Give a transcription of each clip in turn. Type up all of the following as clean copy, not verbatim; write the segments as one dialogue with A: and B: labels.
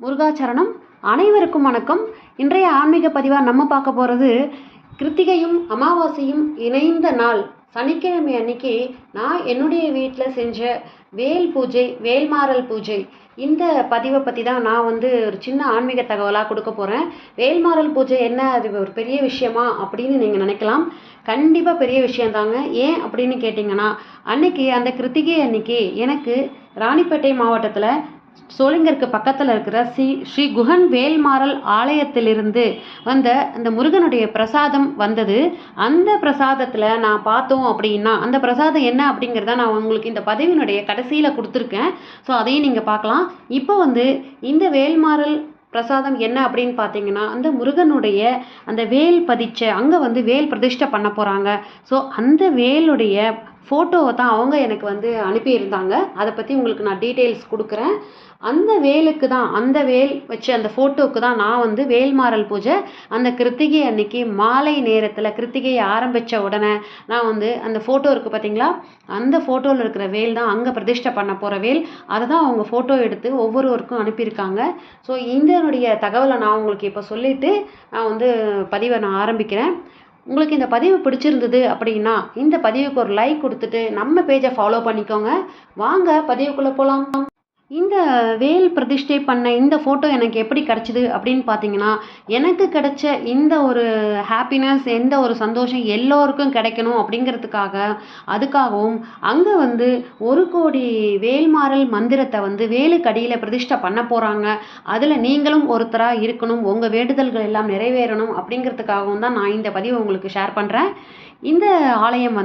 A: முருகாச்சரணம். அனைவருக்கும் வணக்கம். இன்றைய ஆன்மீக பதிவாக நம்ம பார்க்க போகிறது கிருத்திகையும் அமாவாசையும் இணைந்த நாள் சனிக்கிழமை அன்னைக்கு நான் என்னுடைய வீட்டில் செஞ்ச வேல் பூஜை, வேல்மாறல் பூஜை. இந்த பதிவை பற்றி தான் நான் ஒரு சின்ன ஆன்மீக தகவலாக கொடுக்க போகிறேன். வேல்மாறல் பூஜை என்ன, அது ஒரு பெரிய விஷயமா அப்படின்னு நீங்கள் நினைக்கலாம். கண்டிப்பாக பெரிய விஷயந்தாங்க. ஏன் அப்படின்னு கேட்டிங்கன்னா, அன்னைக்கு அந்த கிருத்திகை அன்னைக்கு எனக்கு ராணிப்பேட்டை மாவட்டத்தில் சோளிங்கருக்கு பக்கத்தில் இருக்கிற ஸ்ரீ குகன் வேல்மாறல் ஆலயத்திலிருந்து வந்த அந்த முருகனுடைய பிரசாதம் வந்தது. அந்த பிரசாதத்தில் நான் பார்த்தோம் அப்படின்னா, அந்த பிரசாதம் என்ன அப்படிங்கிறத நான் உங்களுக்கு இந்த பதிவினுடைய கடைசியில் கொடுத்துருக்கேன். ஸோ அதையும் நீங்கள் பார்க்கலாம். இப்போ இந்த வேல்மாறல் பிரசாதம் என்ன அப்படின்னு பார்த்தீங்கன்னா, அந்த முருகனுடைய அந்த வேல் பதிச்ச அங்கே வேல் பிரதிஷ்டை பண்ண போகிறாங்க. ஸோ அந்த வேலுடைய ஃபோட்டோவை தான் அவங்க எனக்கு அனுப்பியிருந்தாங்க. அதை பற்றி உங்களுக்கு நான் டீட்டெயில்ஸ் கொடுக்குறேன். அந்த வேலுக்கு தான், அந்த வேல் வச்ச அந்த ஃபோட்டோவுக்கு தான் நான் வேல்மாறல் பூஜை அந்த கிருத்திகை அன்னைக்கு மாலை நேரத்தில், கிருத்திகை ஆரம்பித்த உடனே நான் அந்த ஃபோட்டோ இருக்குது பார்த்தீங்களா, அந்த ஃபோட்டோவில் இருக்கிற வேல் தான் அங்கே பிரதிஷ்டை பண்ண போகிற வேல். அதை தான் அவங்க ஃபோட்டோ எடுத்து ஒவ்வொருவருக்கும் அனுப்பியிருக்காங்க. ஸோ இதனுடைய தகவலை நான் உங்களுக்கு இப்போ சொல்லிவிட்டு நான் பதிவை நான் ஆரம்பிக்கிறேன். உங்களுக்கு இந்த பதிவு பிடிச்சிருந்தது அப்படின்னா இந்த பதிவுக்கு ஒரு லைக் கொடுத்துட்டு நம்ம பேஜை ஃபாலோ பண்ணிக்கோங்க. வாங்க பதிவுக்குள்ளே போகலாம். இந்த வேல் பிரதிஷ்டை பண்ண இந்த ஃபோட்டோ எனக்கு எப்படி கிடச்சிது அப்படின்னு பார்த்தீங்கன்னா, எனக்கு கிடைச்ச இந்த ஒரு ஹாப்பினஸ், எந்த ஒரு சந்தோஷம் எல்லோருக்கும் கிடைக்கணும் அதுக்காகவும் அங்கே 1 கோடி வேல்மாறல் மந்திரத்தை வேலுக்கு அடியில் பிரதிஷ்டை பண்ண போகிறாங்க. அதில் நீங்களும் ஒருத்தராக இருக்கணும், உங்கள் வேண்டுதல்கள் எல்லாம் நிறைவேறணும் அப்படிங்கிறதுக்காகவும் தான் நான் இந்த பதிவை உங்களுக்கு ஷேர் பண்ணுறேன். இந்த ஆலயம்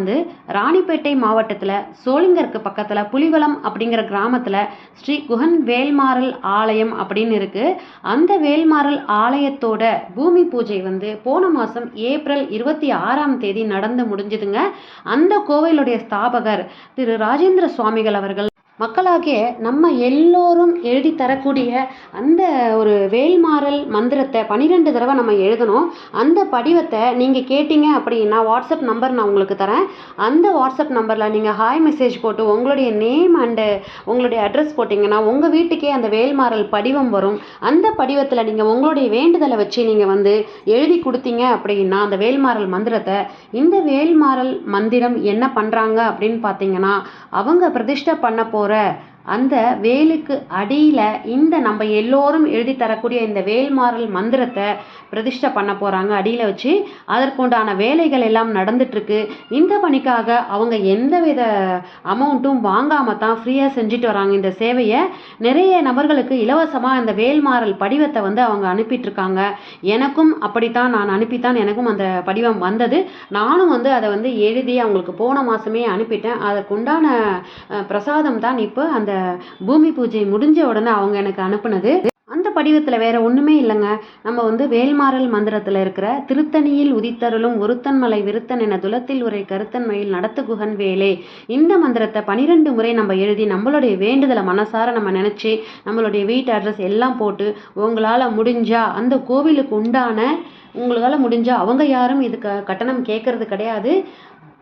A: ராணிப்பேட்டை மாவட்டத்தில் சோளிங்கருக்கு பக்கத்தில் புலிவலம் அப்படிங்கிற கிராமத்தில் ஸ்ரீ குகன் வேல்மாறல் ஆலயம் அப்படின்னு இருக்குது. அந்த வேல்மாறல் ஆலயத்தோட பூமி பூஜை போன மாதம் ஏப்ரல் 26ஆம் தேதி நடந்து முடிஞ்சுதுங்க. அந்த கோவிலுடைய ஸ்தாபகர் திரு ராஜேந்திர சுவாமிகள் அவர்கள் மக்களாகிய நம்ம எல்லோரும் எழுதி தரக்கூடிய அந்த ஒரு வேல்மாறல் மந்திரத்தை 12 தடவை நம்ம எழுதணும். அந்த படிவத்தை நீங்கள் கேட்டிங்க அப்படின்னா வாட்ஸ்அப் நம்பர் நான் உங்களுக்கு தரேன். அந்த வாட்ஸ்அப் நம்பரில் நீங்கள் ஹாய் மெசேஜ் போட்டு உங்களுடைய நேம் அண்டு உங்களுடைய அட்ரஸ் போட்டிங்கன்னா உங்கள் வீட்டுக்கே அந்த வேல்மாறல் படிவம் வரும். அந்த படிவத்தில் நீங்கள் உங்களுடைய வேண்டுதலை வச்சு நீங்கள் எழுதி கொடுத்தீங்க அப்படின்னா அந்த வேல்மாறல் மந்திரத்தை, இந்த வேல்மாறல் மந்திரம் என்ன பண்ணுறாங்க அப்படின்னு பார்த்தீங்கன்னா, அவங்க பிரதிஷ்டை பண்ண அந்த வேலுக்கு அடியில் இந்த நம்ம எல்லோரும் எழுதி தரக்கூடிய இந்த வேல்மாறல் மந்திரத்தை பிரதிஷ்டை பண்ண போகிறாங்க. அடியில் வச்சு அதற்குண்டான வேலைகள் எல்லாம் நடந்துட்டுருக்கு. இந்த பணிக்காக அவங்க எந்தவித அமௌண்ட்டும் வாங்காமல் தான் ஃப்ரீயாக செஞ்சுட்டு வராங்க இந்த சேவையை. நிறைய நபர்களுக்கு இலவசமாக இந்த வேல்மாறல் படிவத்தை அவங்க அனுப்பிட்டுருக்காங்க. எனக்கும் அப்படித்தான், நான் அனுப்பித்தான் எனக்கும் அந்த படிவம் வந்தது. நானும் அதை எழுதி அவங்களுக்கு போன மாதமே அனுப்பிட்டேன். அதற்குண்டான பிரசாதம் தான் இப்போ அந்த பூமி பூஜை முடிஞ்ச உடனே அவங்க எனக்கு அனுப்புனது. அந்த படிவத்தில் வேற ஒன்றுமே இல்லைங்க. நம்ம வேல்மாறல் மந்திரத்தில் இருக்கிற திருத்தணியில் உதித்தருளும் ஒருத்தன்மலை விருத்தன் என துலத்தில் உரை கருத்தன்மையில் நடத்து குகன் வேலே, இந்த மந்திரத்தை 12 முறை நம்ம எழுதி நம்மளுடைய வேண்டுதலை மனசார நம்ம நினச்சி நம்மளுடைய வீட்டு அட்ரஸ் எல்லாம் போட்டு உங்களால் முடிஞ்சா அந்த கோவிலுக்கு உங்களால் முடிஞ்சா, அவங்க யாரும் இதுக்கு கட்டணம் கேட்கறது கிடையாது.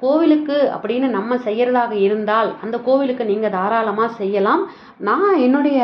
A: கோவிலுக்கு அப்படின்னு நம்ம செய்கிறதாக இருந்தால் அந்த கோவிலுக்கு நீங்கள் தாராளமாக செய்யலாம். நான் என்னுடைய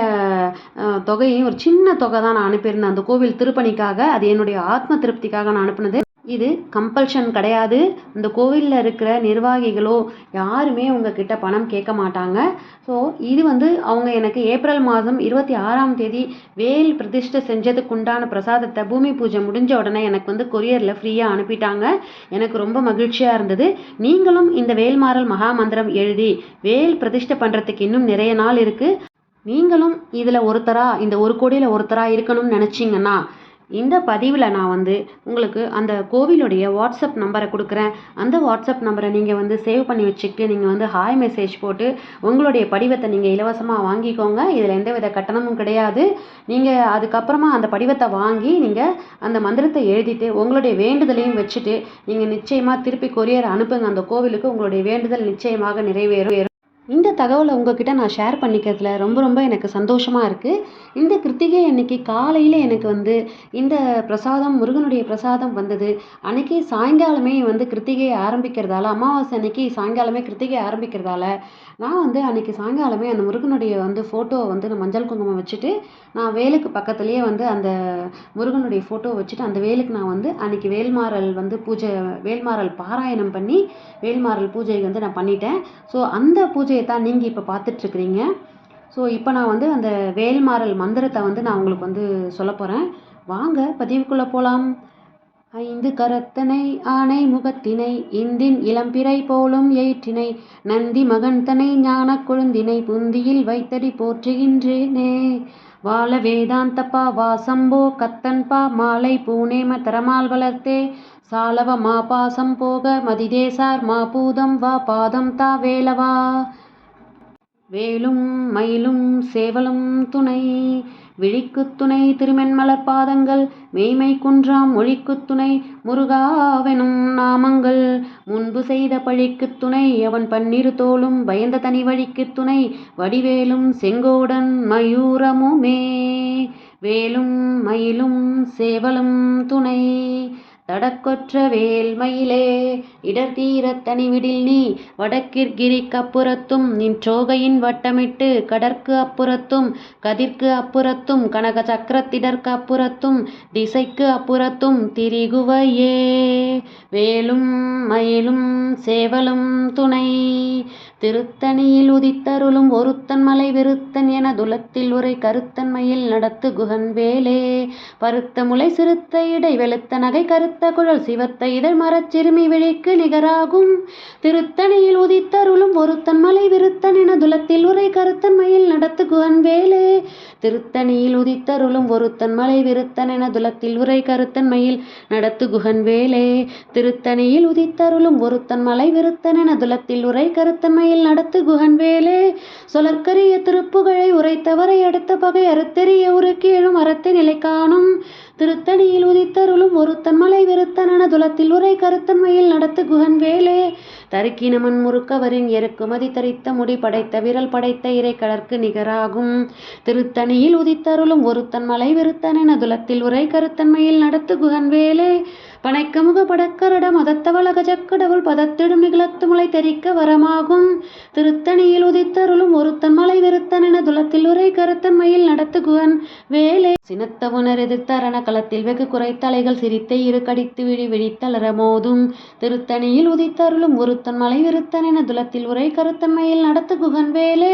A: தொகையும் ஒரு சின்ன தொகை தான் நான் அனுப்பியிருந்தேன் அந்த கோவில் திருப்பணிக்காக. அது என்னுடைய ஆத்ம திருப்திக்காக நான் அனுப்புனது. இது கம்பல்ஷன் கிடையாது. இந்த கோவிலில் இருக்கிற நிர்வாகிகளோ யாருமே உங்ககிட்ட பணம் கேட்க மாட்டாங்க. ஸோ இது அவங்க எனக்கு ஏப்ரல் மாதம் 26ஆம் தேதி வேல் பிரதிஷ்டை செஞ்சதுக்கு உண்டான பிரசாதத்தை பூமி பூஜை முடிஞ்ச உடனே எனக்கு கொரியரில் ஃப்ரீயாக அனுப்பிட்டாங்க. எனக்கு ரொம்ப மகிழ்ச்சியாக இருந்தது. நீங்களும் இந்த வேல்மாறல் மகா மந்திரம் எழுதி வேல் பிரதிஷ்டை பண்ணுறதுக்கு இன்னும் நிறைய நாள் இருக்குது. நீங்களும் இதில் ஒருத்தராக, இந்த 1 கோடியில் ஒருத்தராக இருக்கணும்னு நினச்சிங்கன்னா இந்த பதிவில் நான் உங்களுக்கு அந்த கோவிலுடைய வாட்ஸ்அப் நம்பரை கொடுக்குறேன். அந்த வாட்ஸ்அப் நம்பரை நீங்கள் சேவ் பண்ணி வச்சுக்கிட்டு நீங்கள் ஹாய் மெசேஜ் போட்டு உங்களுடைய படிவத்தை நீங்கள் இலவசமாக வாங்கிக்கோங்க. இதில் எந்தவித கட்டணமும் கிடையாது. நீங்கள் அதுக்கப்புறமா அந்த படிவத்தை வாங்கி நீங்கள் அந்த மந்திரத்தை எழுதிட்டு உங்களுடைய வேண்டுதலையும் வச்சுட்டு நீங்கள் நிச்சயமாக திருப்பி கொரியர் அனுப்புங்க அந்த கோவிலுக்கு. உங்களுடைய வேண்டுதல் நிச்சயமாக நிறைவேறும். இந்த தகவலை உங்ககிட்ட நான் ஷேர் பண்ணிக்கிறதுல ரொம்ப ரொம்ப எனக்கு சந்தோஷமாக இருக்குது. இந்த கிருத்திகை அன்னைக்கு காலையில் எனக்கு வந்து இந்த பிரசாதம், முருகனுடைய பிரசாதம் வந்தது. அன்னைக்கு சாயங்காலமே வந்து கிருத்திகை ஆரம்பிக்கிறதால, அமாவாசை அன்னைக்கு சாயங்காலமே கிருத்திகை ஆரம்பிக்கிறதால, நான் வந்து அன்னைக்கு சாயங்காலமே அந்த முருகனுடைய வந்து ஃபோட்டோவை வந்து நான் மஞ்சள் குங்குமம் வச்சுட்டு, நான் வேலுக்கு பக்கத்துலேயே வந்து அந்த முருகனுடைய ஃபோட்டோவை வச்சுட்டு, அந்த வேலுக்கு நான் வந்து அன்னைக்கு வேல்மாறல் வந்து வேல்மாறல் பாராயணம் பண்ணி வேல்மாறல் பூஜை வந்து நான் பண்ணிட்டேன். ஸோ அந்த பூஜையை தான் நீங்கள் இப்போ பார்த்துட்ருக்குறீங்க. ஸோ இப்போ நான் வந்து அந்த வேல்மாறல் மந்திரத்தை வந்து நான் உங்களுக்கு வந்து சொல்ல போகிறேன். வாங்க பதிவுக்குள்ளே போகலாம். ஐந்து கரத்தனை ஆனை முகத்தினை இந்தின் இளம்பிறை போலும் எயிற்றினை நந்தி மகன்தனை ஞான கொழுந்தினை புந்தியில் வைத்தடி போற்றுகின்றேனே. வாழ வேதாந்தப்பா வாசம்போ கத்தன்பா மாலை பூனேம தரமால் வளர்த்தே சாலவ மா பாசம் போக மதிதேசார் மா பூதம் வா பாதம் தா வேலவா. வேலும் மயிலும் சேவலும் துணை விழிக்குத் துணை திருமென்மலர் பாதங்கள் மெய்மை குன்றாம் மொழிக்குத் துணை முருகாவெனும் நாமங்கள் முன்பு செய்த பழிக்குத் துணை அவன் பன்னிரு தோளும் பயந்த தனி வழிக்குத் துணை வடிவேலும் செங்கோடன் மயூரமுமே. வேலும் மயிலும் சேவலும் துணை தடக்கொற்ற வேல் மயிலே இடர்தீரத் தனிவிடில் நீ வடக்கிற்கிரிக்கு அப்புறத்தும் நின் சோகையின் வட்டமிட்டு கடற்கு அப்புறத்தும் கதிர்க்கு அப்புறத்தும் கனக சக்கரத்திடற்கு அப்புறத்தும் திசைக்கு அப்புறத்தும் திரிகுவையே. வேலும் மயிலும் சேவலும் துணை திருத்தணியில் உதித்தருளும் ஒருத்தன் மலை விருத்தன் என துலத்தில் உரை கருத்தன் மயில் நடத்து குகன் வேலே. பருத்த முளை சிறுத்த இடை வெளுத்த நகை கருத்த குழல் சிவத்த இதழ் மரச்சிறுமி விழிக்கு நிகராகும் திருத்தணியில் உதித்தருளும் ஒருத்தன் மலை விருத்தன் என துலத்தில் உரை கருத்தன் மயில் நடத்து குகன் வேலே. திருத்தணியில் உதித்தருளும் ஒருத்தன் மலை விருத்தன் என துலத்தில் உரை கருத்தன் மயில் நடத்து குகன் வேலே. திருத்தணியில் உதித்தருளும் ஒருத்தன் மலை விருத்தன் என துலத்தில் உரை கருத்தன் மயில் நடத்து குகன் வேலே. சொலற்கரிய திருப்புகழை உரைத்தவரை அடுத்த பகை அறுத்தெறிய உருக்கி எழும் அறத்தை நிலை காணும் திருத்தணியில் உதித்தருளும் ஒருத்தன் மலை விருத்தன் என துலத்தில் உரை கருத்தன் மயில் நடத்து குகன் வேலே. தருக்கினமன் முறுக்கவரின் எருக்குமதி தரித்த முடி படைத்த விரல் படைத்த இறை கடற்கு நிகராகும் திருத்தணியில் உதித்தருளும் ஒருத்தன் மலை விருத்தன் என துலத்தில் உரை கருத்தன் மயில் நடத்து குகன் வேலே. பனைக்கமுக படக்கரட மதத்தவள கஜக்கடவுள் பதத்திடும் நிகழத்து முளை தெரிக்க வரமாகும் திருத்தணியில் உதித்தருளும் ஒருத்தன் மலை விருத்தன் என துலத்தில் உரை கருத்தன் மயில் நடத்து குகன் வேலே. சினத்தவுணர் எதிர்த்தரண களத்தில் வெகு குறைத்தலைகள் சிரித்தை இரு கடித்து விழி விழித்தளர மோதும் திருத்தணியில் உதித்தருளும் ஒருத்தன் மலை விருத்தன் என துலத்தில் உரை கருத்தன் மயில் நடத்து குகன் வேலே.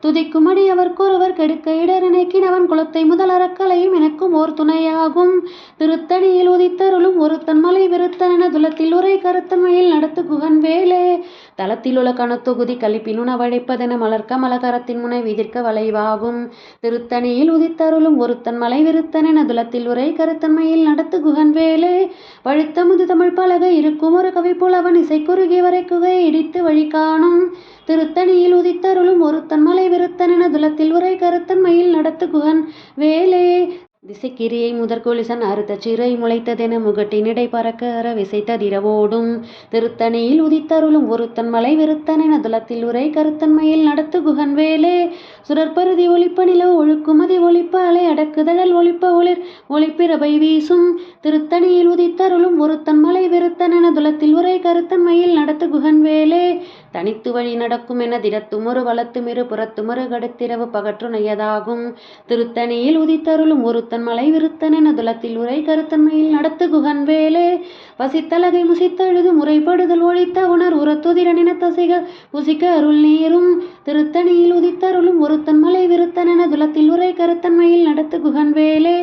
A: துதிக்குமடி அவர்க்கொருவர் கெடுக்க இடரணைக்கினவன் குலத்தை முதல் அறக்கலையும் எனக்கும் ஓர் துணையாகும் திருத்தணியில் உதித்தருளும் ஒருத்தன் மலை விருத்தன் என துலத்தில் உரை கருத்தன் மயில் நடத்து குகன் வேலே. தளத்தில் உள்ள கணத்தொகுதி கழிப்பினுண வழைப்பதென மலர்க்க மலகரத்தின் முனை விதிர்க்க வளைவாகும் திருத்தணியில் உதித்தருளும் ஒருத்தன் மலை விருத்தன் என துலத்தில் உரை கருத்தன் மயில் நடத்து குகன் வேலே. பழுத்த முது தமிழ் பலக இருக்கும் ஒரு கவி புலவன் இசை குறுகி வரை குகை இடித்து வழி காணும் திருத்தணியில் உதித்தருளும் ஒருத்தன் மலை விருத்தன் என துலத்தில் உரை கருத்தன் மயில் நடத்து குகன் வேலே. திசைக்கிரியை முதற்கொலிசன் அறுத்த சிறை முளைத்ததென முகட்டினிடை பறக்க அற விசைத்ததிரவோடும் திருத்தணியில் உதித்தருளும் ஒருத்தன் மலை விருத்தன் என துலத்தில் உரை கருத்தன் மயில் நடத்து குகன் வேலே. சுடற்பருதி ஒளிப்ப நில ஒழுக்குமதி ஒளிப்ப அலை அடக்குதழல் ஒளிப்ப ஒளிர் ஒளிப்பிரபை வீசும் திருத்தணியில் உதித்தருளும் ஒருத்தன் மலை விருத்தன் என துலத்தில் உரை கருத்தன் மயில் நடத்து குகன் வேலே. தனித்து வழி நடக்கும் என திடத்துமொரு வளத்துமிரு புறத்துமொரு கடுத்திரவு பகற்றுணையதாகும் திருத்தணியில் உதித்தருளும் ஒருத்தன் மலை விருத்தன் என துலத்தில் உரை கருத்தன் மயில் நடத்து குகன் வேலே. பசித்தலகை முசித்தழுது முறைப்படுதல் ஒழித்த உணர் உரத்துதிரன் என தசைகள் புசிக்க அருள் நீரும் திருத்தணியில் உதித்தருளும் ஒருத்தன் மலை விருத்தன் என துலத்தில் உரை கருத்தன் மயில் நடத்து குகன் வேலே.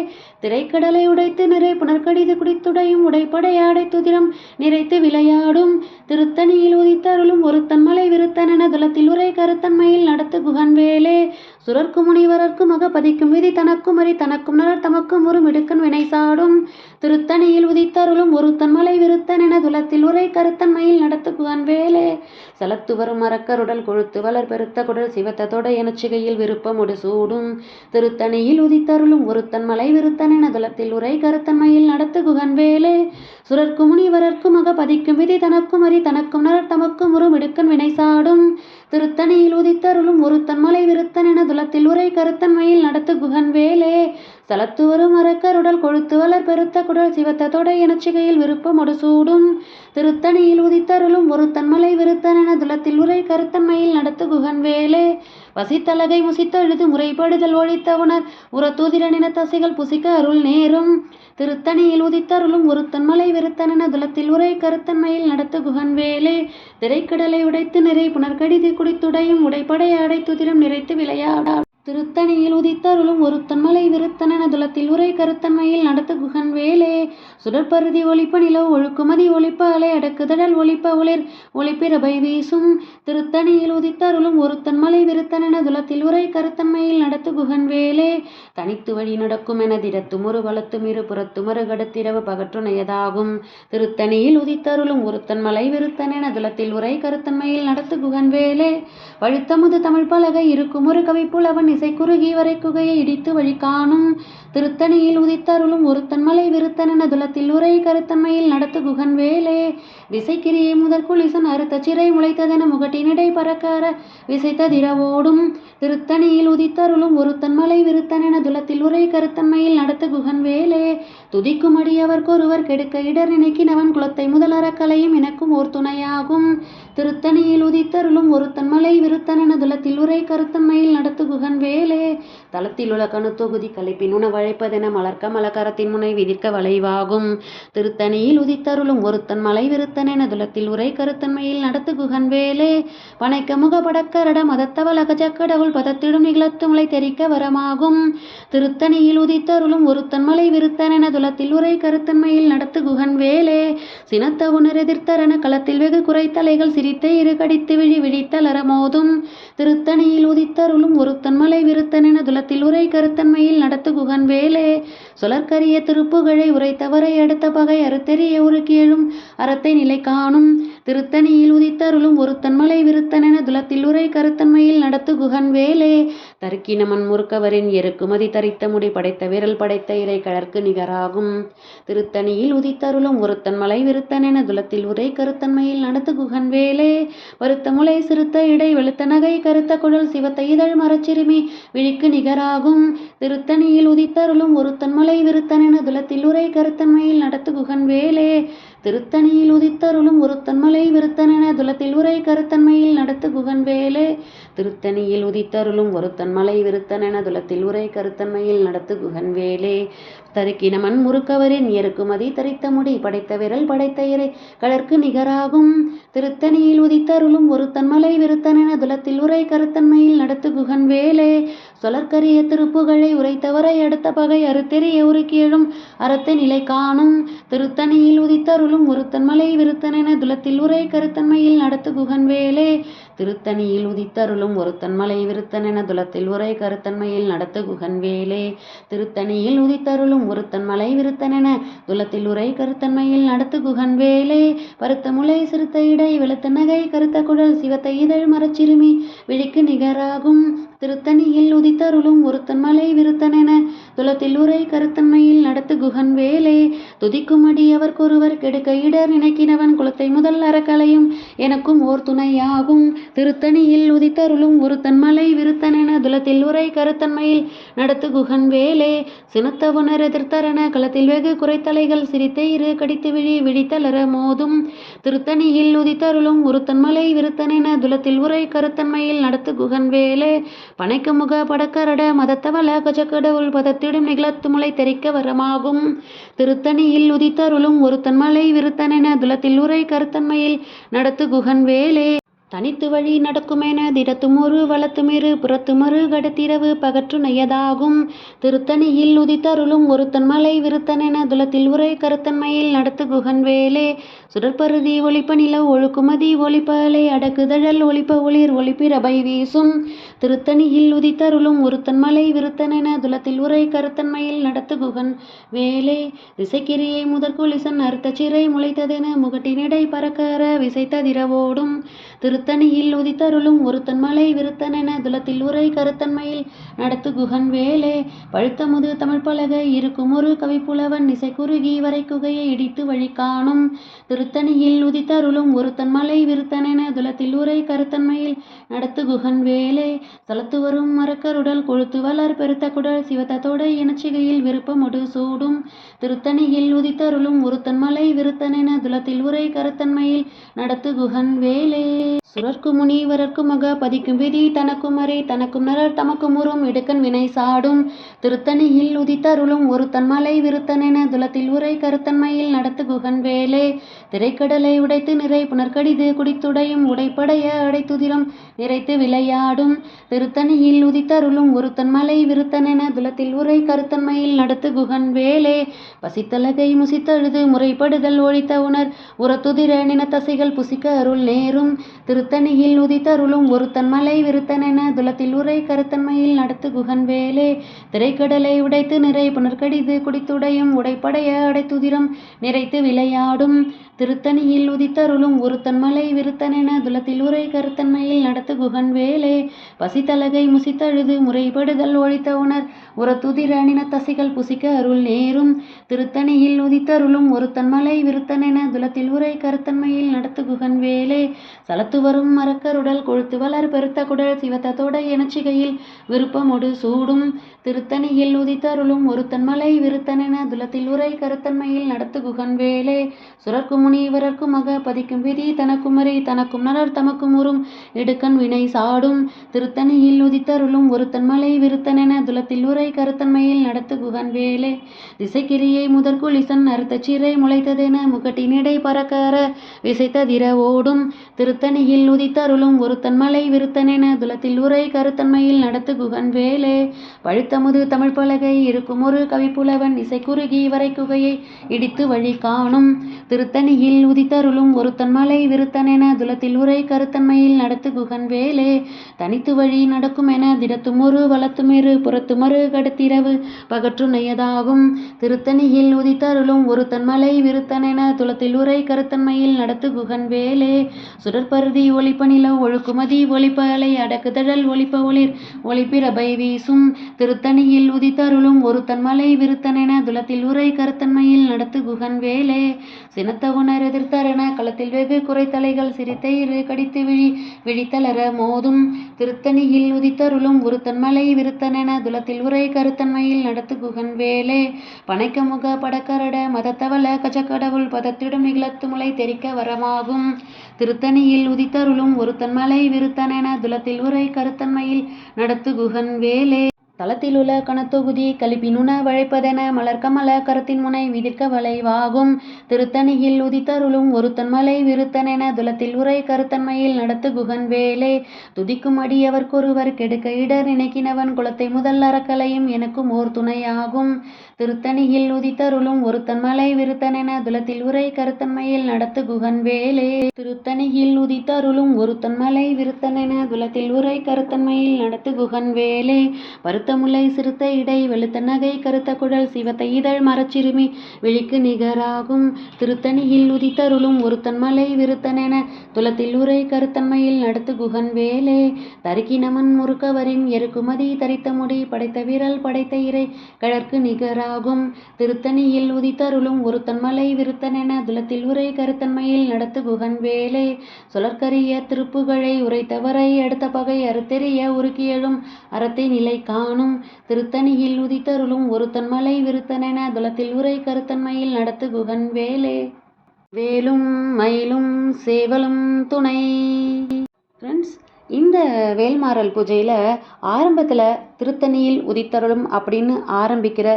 A: திரைக்கடலை உடைத்து நிறை புனர்கடிது குடித்துடையும் உடைப்படையாடை துதிரம் நிறைத்து விளையாடும் திருத்தணியில் உதித்தருளும் ஒருத்தன் மலை விருத்தன் என துலத்தில் உரை கருத்தன் மயில் நடத்து குகன் வேலே. சுரர்க்கு முனிவரர்க்கு மக பதிக்கும் விதி தனக்கும் அறி தனக்கும் நலர் தமக்கும் ஒரு மிடுக்கன் வினை சாடும் திருத்தணியில் உதித்தருளும் ஒருத்தன் மலை விருத்தன் என துலத்தில் உரை கருத்தன்மையில் நடத்து குகன் வேலே சலத்து வரும் மரக்கருடல் கொழுத்து வளர் பெருத்த குடல் சிவத்த தொடை எனச்சிகையில் விருப்பமுடு சூடும் திருத்தணியில் உதித்தருளும் ஒருத்தன் மலை விருத்தன் என துலத்தில் உரை கருத்தன்மையில் நடத்து குகன் வேலே சுரர்க்கு முனிவரர்க்கு மக பதிக்கும் விதி தனக்கும் அறி தனக்கும் நலர் தமக்கும் ஒரு மிடுக்கன் வினை சாடும் திருத்தணியில் உதித்தருளும் ஒருத்தன் மலை விருத்தன் என துலத்தில் உரை கருத்தன்மையில் நடத்து குகன் வேலே சலத்து வரும் மரக்கருடல் கொழுத்து வளர் பெருத்த குடல் சிவத்த தொடை எனச்சிகையில் விருப்பமொடு சூடும் திருத்தணியில் உதித்தருளும் ஒருத்தன் மலை விருத்தன் என துலத்தில் உரை கருத்தன்மையில் நடத்து குகன் வேலே வசித்தலகை முசித்தெழுது முறைப்படுதல் ஒழித்த உணர் உரத்தூதிரன் என தசைகள் புசிக்க அருள் நேரும் திருத்தணியில் உதித்தருளும் ஒருத்தன் மலை விருத்தன் என துலத்தில் உரை கருத்தன்மையில் நடத்து குகன் வேலே திரைக்கடலை உடைத்து நிறை புனர்கடிது குடித்துடையும் உடைப்படை அடைத்துதிரம் நிறைத்து விளையாடா திருத்தணியில் உதித்தருளும் ஒருத்தன் மலை விருத்தன் என துலத்தில் உரை கருத்தன்மையில் நடத்து குகன் வேலே சுடற்பருதி ஒளிப்ப நிலவு ஒழுக்குமதி ஒளிப்ப அலை அடக்குதடல் ஒளிப்ப ஒளிர் ஒளிப்பிரபை வீசும் திருத்தணியில் உதித்தருளும் ஒருத்தன் மலை விருத்தன் என துலத்தில் உரை கருத்தன்மையில் நடத்து குகன் வேலே தனித்து வழி நடக்கும் என திடத்தும் ஒரு வளத்தும் இரு புறத்தும் ஒரு கடத்திரவு பகற்றுணையதாகும் திருத்தணியில் உதித்தருளும் ஒருத்தன் மலை விருத்தன் என துலத்தில் உரை கருத்தன்மையில் நடத்து குகன் வேலே வழுத்தமுது தமிழ் பலகை இருக்கும் ஒரு கவிப்புலவன் இசை குறுகி வரை குகையை இடித்து வழி காணும் திருத்தணியில் உதித்தருளும் ஒருத்தன் மலை விருத்தன் என துலத்தில் உரை கருத்தன்மையில் நடத்து குகன் வேலே விசைக்கிரியை முதற்குள் இசன் அறுத்த சிறை முளைத்ததென முகட்டினிடை பறக்கார விசைத்த திரவோடும் திருத்தணியில் உதித்தருளும் ஒருத்தன் மலை விருத்தன் என துலத்தில் உரை கருத்தன்மையில் நடத்து குகன் வேலே துதிக்கும் அடியவர்க்கொருவர் கெடுக்க இடர் நினைக்கினவன் குலத்தை முதலற கலையும் எனக்கும் ஓர் துணையாகும் திருத்தணியில் உதித்தருளும் ஒருத்தன் மலை விருத்தன் என துலத்தில் உரை கருத்தன்மையில் நடத்து குகன் வேலே தளத்தில் உள்ள கணு தொகுதி கலைப்பின் உணவழைப்பதென மலர்க்க மலக்கரத்தின் முனை விதிர்க்க வளைவாகும் திருத்தணியில் உதித்தருளும் ஒருத்தன் மலை விருத்தன் என துலத்தில் உரை கருத்தன்மையில் நடத்து குகன் வேலே பனைக்க முகப்படக்கரட மதத்தவல் அகஜக்கடவுள் பதத்திடும் நிகழத்துமலை தெரிக்க வரமாகும் திருத்தணியில் உதித்தருளும் ஒருத்தன் மலை விருத்தன் என துலத்தில் உரை கருத்தன்மையில் நடத்து குகன் வேலே சினத்த உணர் எதிர்த்தரன களத்தில் வெகு குறைத்தலைகள் சிரித்த இரு கடித்து விழி விழித்தலர மோதும் திருத்தணியில் உதித்தருளும் ஒருத்தன் மலை விருத்தன் என துலத்தில் உரை கருத்தன்மையில் நடத்து குகன் வேலே சொலற்கரிய திருப்புகழை உரைத்தவரை அடுத்த பகை அறுத்தெறிய உருக்கேழும் அறத்தை நிலை காணும் திருத்தணியில் உதித்தருளும் ஒருத்தன் மலை விருத்தன் என துலத்தில் உரை கருத்தன்மையில் நடத்து குகன் வேலே தருக்கினமன் முறுக்கவரின் எருக்குமதி தரித்த முடி படைத்த விரல் படைத்த இறை கழற்கு நிகராகும் திருத்தணியில் உதித்தருளும் ஒருத்தன் மலை விருத்தன் என துலத்தில் உரை கருத்தன்மையில் நடத்து குகன் வேலே வருத்த முளை சிறுத்த இடை வெளுத்த நகை கருத்த குழல் சிவத்த இதழ் மரச்சிறுமி விழிக்கு நிகராகும் திருத்தணியில் உதித்தருளும் ஒருத்தன் மலை விருத்தன் என துலத்தில் உரை கருத்தன்மையில் நடத்து குகன் வேலே திருத்தணியில் உதித்தருளும் ஒருத்தன் மலை விருத்தன் என துலத்தில் உரை கருத்தன்மையில் நடத்து குகன் வேலே திருத்தணியில் உதித்தருளும் ஒருத்தன் மலை விருத்தன் என துலத்தில் உரை கருத்தன்மையில் நடத்து குகன் வேலே தருக்கினமன் முறுக்கவரின் எருக்குமதி தரித்த முடி படைத்த விரல் படைத்த இறை கழற்கு நிகராகும் திருத்தணியில் உதித்தருளும் ஒருத்தன் மலை விருத்தன் என துலத்தில் உரை கருத்தன்மையில் நடத்து குகன் வேலே சொலற்கரிய திருப்புகழை உரைத்தவரை அடுத்த பகை அறுத்தெறிய உருக்கேழும் அறத்தை நிலை காணும் திருத்தணியில் உதித்தருளும் ஒருத்தன் மலை விருத்தன் என துலத்தில் உரை கருத்தன்மையில் நடத்து குகன் வேலே திருத்தணியில் உதித்தருளும் ஒருத்தன் மலை விருத்தன் என துலத்தில் உரை கருத்தன்மையில் நடத்து குகன் வேலே திருத்தணியில் உதித்தருளும் ஒருத்தன் மலை விருத்தன் என துலத்தில் உரை கருத்தன்மையில் நடத்து குகன் வேலே பருத்த முளை சிறுத்த இடை வெளுத்த நகை கருத்த குழல் சிவத்த இதழ் மரச்சிறுமி விழிக்கு நிகராகும் திருத்தணியில் உதித்தருளும் ஒருத்தன் மலை விருத்தன் என துலத்தில் உரை கருத்தன்மையில் நடத்து குகன் வேலே துதிக்கும் அடியவர்க்கொருவர் கெடுக்க இடர் நினைக்கினவன் குலத்தை முதல் அறக்கலையும் எனக்கும் ஓர் துணையாகும் திருத்தணியில் உதித்தருளும் ஒருத்தன் மலை விருத்தன் என துலத்தில் உரை கருத்தன்மையில் நடத்து குகன் வேலே சினத்தவுணர் எதிர்த்தரன களத்தில் வெகு குறைத்தலைகள் சிரித்த இரு கடித்து விழி விழித்தலர மோதும் திருத்தணியில் உதித்தருளும் ஒருத்தன் மலை விருத்தன் என துலத்தில் உரை கருத்தன்மையில் நடத்து குகன் வேலே பனைக்கு முக படக்கரட மதத்தவல கஜக்கடவுள் பதத்திடும் நிகழத்து முளை தெரிக்க வரமாகும் திருத்தணியில் உதித்தருளும் ஒருத்தன் மலை விருத்தன் என துலத்தில் உரை கருத்தன்மையில் நடத்து குகன் வேலே தனித்து வழி நடக்குமென திடத்துமொரு வலத்துமிரு புறத்துமறு கடத்திரவு பகற்று நெய்யதாகும். திருத்தணியில் உதித்தருளும் ஒருத்தன் மலை விருத்தனென துலத்தில் உரை கருத்தன்மையில் நடத்து குகன் வேலே. சுடற்பருதி ஒளிப்ப நில ஒழுக்குமதி ஒளிப்பலை அடக்குதழல் ஒளிப்ப ஒளிர் ஒளிப்பிரபை வீசும். திருத்தணியில் உதித்தருளும் ஒருத்தன் மலை விருத்தனென துலத்தில் உரை கருத்தன்மையில் நடத்து குகன் வேலே. திசைக்கிரியை முதற்குலிசன் அறுத்த சிறை முளைத்ததென முகட்டினிடை பறக்கற விசைத்ததிரவோடும். திருத்தணியில் உதித்தருளும் ஒருத்தன் மலை விருத்தனென துலத்தில் உரை கருத்தன்மையில் நடத்து குகன் வேலே. பழுத்தமுது தமிழ் பலகை இருக்கும் ஒரு கவிப்புலவன் இசை குறுகி வரை குகையை இடித்து வழி காணும். திருத்தணியில் உதித்தருளும் ஒருத்தன் மலை விருத்தனென துலத்தில் உரை கருத்தன்மையில் நடத்து குகன் வேலே. சலத்து வரும் மரக்கருடல் கொழுத்து வளர் பெருத்த குடல் சிவத்தோட இனச்சிகையில் விருப்பமொடு சூடும். திருத்தணியில் உதித்தருளும் ஒருத்தன் மலை விருத்தனென துலத்தில் உரை கருத்தன்மையில் நடத்து குகன் வேலே. சுரர்க்கு முனிவரர்க்கு மக பதிக்கும் விதி தனக்கும் அறை தனக்கும் நரர் தமக்கும் உறும் இடுக்கன் வினை சாடும். திருத்தணியில் உதித்தருளும் ஒருத்தன் மலை விருத்தனென துலத்தில் உரை கருத்தன்மையில் நடத்து குகன் வேலே. திரைக்கடலை உடைத்து நிறை புனர்கடிது குடித்துடையும் உடைப்படைய அடைத்துதிரம் நிறைத்து விளையாடும். திருத்தணியில் உதித்தருளும் ஒருத்தன் மலை விருத்தனென துலத்தில் உரை கருத்தன்மையில் நடத்து குகன் வேலே. பசித்தலகை முசித்தழுது முறைப்படுதல் ஒழித்த உணர் உரத்துதிர நினத்தசைகள் புசிக்க அருள் நேரும். திருத்தணியில் உதித்தருளும் ஒருத்தன் மலை விருத்தனென துலத்தில் உரை கருத்தன்மையில் நடத்து குகன் வேலே. திரைக்கடலை உடைத்து நிறை புனர்கடிது குடித்துடையும் உடைப்படைய அடைத்துதிரம் நிறைத்து விளையாடும். திருத்தணியில் உதித்தருளும் ஒருத்தன் மலை விருத்தனென துலத்தில் உரை கருத்தன்மையில் நடத்து குகன் வேலே. பசித்தலகை முசித்தழுது முறைப்படுதல் ஒழித்த உணர் உரத்துதிர நினத்தசைகள் புசிக்க அருள் நேரும். திருத்தணியில் உதித்தருளும் ஒருத்தன் மலை விருத்தனென துலத்தில் உரை கருத்தன்மையில் நடத்து குகன் வேலே. சலத்து வரும் மரக்கருடல் கொழுத்து வளர் பெருத்த குடல் சிவத்தோட இனச்சிகையில் விருப்பமொடு சூடும். திருத்தணியில் உதித்தருளும் ஒருத்தன் மலை விருத்தனென துலத்தில் உரை கருத்தன்மையில் நடத்து குகன் வேலே. சுரர்க்கு முனிவரர்க்கு மக பதிக்கும் விதி தனக்கும் அறை தனக்கும் நரர் தமக்கும் உறும் இடுக்கன் வினை சாடும். திருத்தணியில் உதித்தருளும் ஒருத்தன் மலை விருத்தனென துலத்தில் உரை கருத்தன்மையில் நடத்து குகன் வேலே. திசைக்கிரியை முதற்குலிசன் அறுத்த சிறை முளைத்ததென முகட்டினிடை பறக்கற விசைத்ததிர ஓடும். திருத்தணியில் உதித்தருளும் ஒருத்தன் மலை விருத்தனென துலத்தில் உரை கருத்தன்மையில் நடத்து குகன் வேலே. பழுத்தமுது தமிழ் பலகை இருக்கும் ஒரு கவிப்புலவன் இசை குறுகி வரை குகையை இடித்து வழி காணும். திருத்தணியில் உதித்தருளும் ஒருத்தன் மலை விருத்தனென துலத்தில் உரை கருத்தன்மையில் நடத்து குகன் வேலே. தனித்து வழி நடக்குமென திடத்துமொரு வலத்துமிரு புறத்துமறு கடத்திரவு பகற்று நெய்யதாகும். திருத்தணியில் உதித்தருளும் ஒருத்தன் மலை விருத்தனென துலத்தில் உரை கருத்தன்மையில் நடத்து குகன் வேலே. சுடற்பருதி ஒளிப்ப நில ஒழுக்குமதி ஒளிப்பலை அடக்குதழல் ஒளிப்ப ஒளிர் ஒளிப்பிரபை வீசும். திருத்தணியில் உதித்தருளும் ஒருத்தன் மலை விருத்தனென துலத்தில் உரை கருத்தன்மையில் நடத்து குகன் வேலே. சினத்த உணர் எதிர்த்தரென களத்தில் வெகு குறைத்தலைகள் சிரித்த இரு கடித்து விழித்தளர மோதும். திருத்தணியில் உதித்தருளும் ஒருத்தன் மலை விருத்தனென துலத்தில் உரை கருத்தன்மையில் நடத்து குகன் வேலே. பனைக்க முக படக்கரட மதத்தவள கஜக்கடவுள் பதத்திடும் நிகழத்து முளை தெரிக்க வரமாகும். திருத்தணியில் உதித்தருளும் ஒருத்தன் மலை விருத்தனென துலத்தில் உரை கருத்தன்மையில் நடத்து குகன் வேலே. தளத்திலுள்ள கணத்தொகுதி கலிப்பினுண வழைப்பதென மலர்கமல கரத்தின் முனை விதிர்க்க வளைவாகும். திருத்தணியில் உதித்தருளும் ஒருத்தன் மலை விருத்தனென துலத்தில் உரை கருத்தன்மையில் நடத்து குகன் வேலே. துதிக்கும் அடியவர்க்கொருவர் கெடுக்க இடர் நினைக்கினவன் குலத்தை முதல் அறக்கலையும் எனக்கும் ஓர் துணையாகும். திருத்தணியில் உதித்தருளும் ஒருத்தன் மலை விருத்தனென துலத்தில் உரை கருத்தன்மையில் நடத்து குகன் வேலே. திருத்தணியில் உதித்தருளும் ஒருத்தன் மலை விருத்தனென துலத்தில் உரை கருத்தன்மையில் நடத்து குகன் வேலே. பருத்த முல்லை சிறுத்த இடை வெளுத்த நகை கருத்த குழல் சிவத்த இதழ் மரச்சிறுமி விழிக்கு நிகராகும். திருத்தணியில் உதித்தருளும் ஒருத்தன் மலை விருத்தனென துலத்தில் உரை கருத்தன்மையில் நடத்து குகன் வேலே. தருக்கினமன் முறுக்கவரின் எருக்குமதி தரித்த முடி படைத்த விரல் படைத்த இறை கழற்கு நிகராகும். திருத்தணியில் உதித்தருளும் ஒருத்தன் மலை விருத்தனென துலத்தில் உரை கருத்தன்மையில் நடத்து குகன் வேலே. சுழற்கரிய திருப்புகழை உரைத்தவரை அடுத்த பகை அறுத்தெறிய உருக்கியழும் அறத்தை நிலை காணும். திருத்தணியில் உதித்தருளும் ஒருத்தன் மலை விருத்தனென துலத்தில் உரை கருத்தன்மையில் நடத்து குகன் வேலே. வேலும் மயிலும் சேவலும் துணை. ஃப்ரெண்ட்ஸ், இந்த வேல்மாறல் பூஜையில் ஆரம்பத்தில் திருத்தணியில் உதித்தருளும் அப்படின்னு ஆரம்பிக்கிற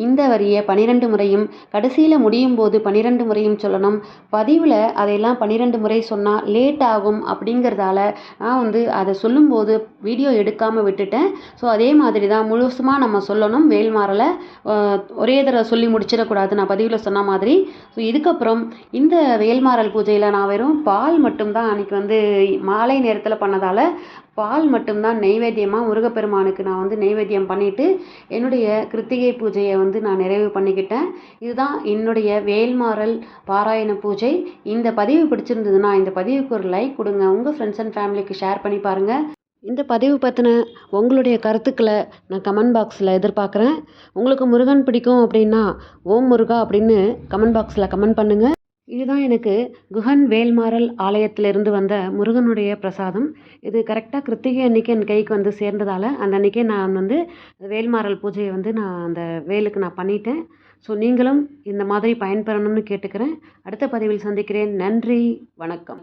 A: இந்த வரியை 12 முறையும் கடைசியில் முடியும் போது 12 முறையும் சொல்லணும். பதிவில் அதையெல்லாம் 12 முறை சொன்னால் லேட் ஆகும் அப்படிங்கிறதால நான் வந்து அதை சொல்லும்போது வீடியோ எடுக்காமல் விட்டுட்டேன். ஸோ அதே மாதிரி தான் முழுசுமாக நம்ம சொல்லணும். வேல்மாறலை ஒரே தடவை சொல்லி முடிச்சிடக்கூடாது, நான் பதிவில் சொன்ன மாதிரி. ஸோ இதுக்கப்புறம் இந்த வேல்மாறல் பூஜையில் நான் வெறும் பால் மட்டும்தான் அன்றைக்கி வந்து மாலை நேரத்தில் பண்ணதால் பால் மட்டும்தான் நெய்வேத்தியமாக முருகப்பெருமானுக்கு நான் வந்து நெய்வேத்தியம் பண்ணிவிட்டு என்னுடைய கிருத்திகை பூஜையை வந்து நான் நிறைவு பண்ணிக்கிட்டேன். இதுதான் என்னுடைய வேல்மாறல் பாராயண பூஜை. இந்த பதிவு பிடிச்சிருந்ததுன்னா இந்த பதிவுக்கு ஒரு லைக் கொடுங்க, உங்கள் ஃப்ரெண்ட்ஸ் அண்ட் ஃபேமிலிக்கு ஷேர் பண்ணி பாருங்கள். இந்த பதிவு பற்றின உங்களுடைய கருத்துக்களை நான் கமெண்ட் பாக்ஸில் எதிர்பார்க்குறேன். உங்களுக்கு முருகன் பிடிக்கும் அப்படின்னா ஓம் முருகா அப்படின்னு கமெண்ட் பாக்ஸில் கமெண்ட் பண்ணுங்கள். இதுதான் எனக்கு குஹன் வேல்மாறல் ஆலயத்திலிருந்து வந்த முருகனுடைய பிரசாதம். இது கரெக்டாக கிருத்திகை அன்றைக்கி என் கைக்கு வந்து சேர்ந்ததால் அந்த அன்றைக்கே நான் வந்து வேல்மாறல் பூஜையை வந்து நான் அந்த வேலுக்கு நான் பண்ணிட்டேன். ஸோ நீங்களும் இந்த மாதிரி பயன்பெறணும்னு கேட்டுக்கிறேன். அடுத்த பதிவில் சந்திக்கிறேன். நன்றி, வணக்கம்.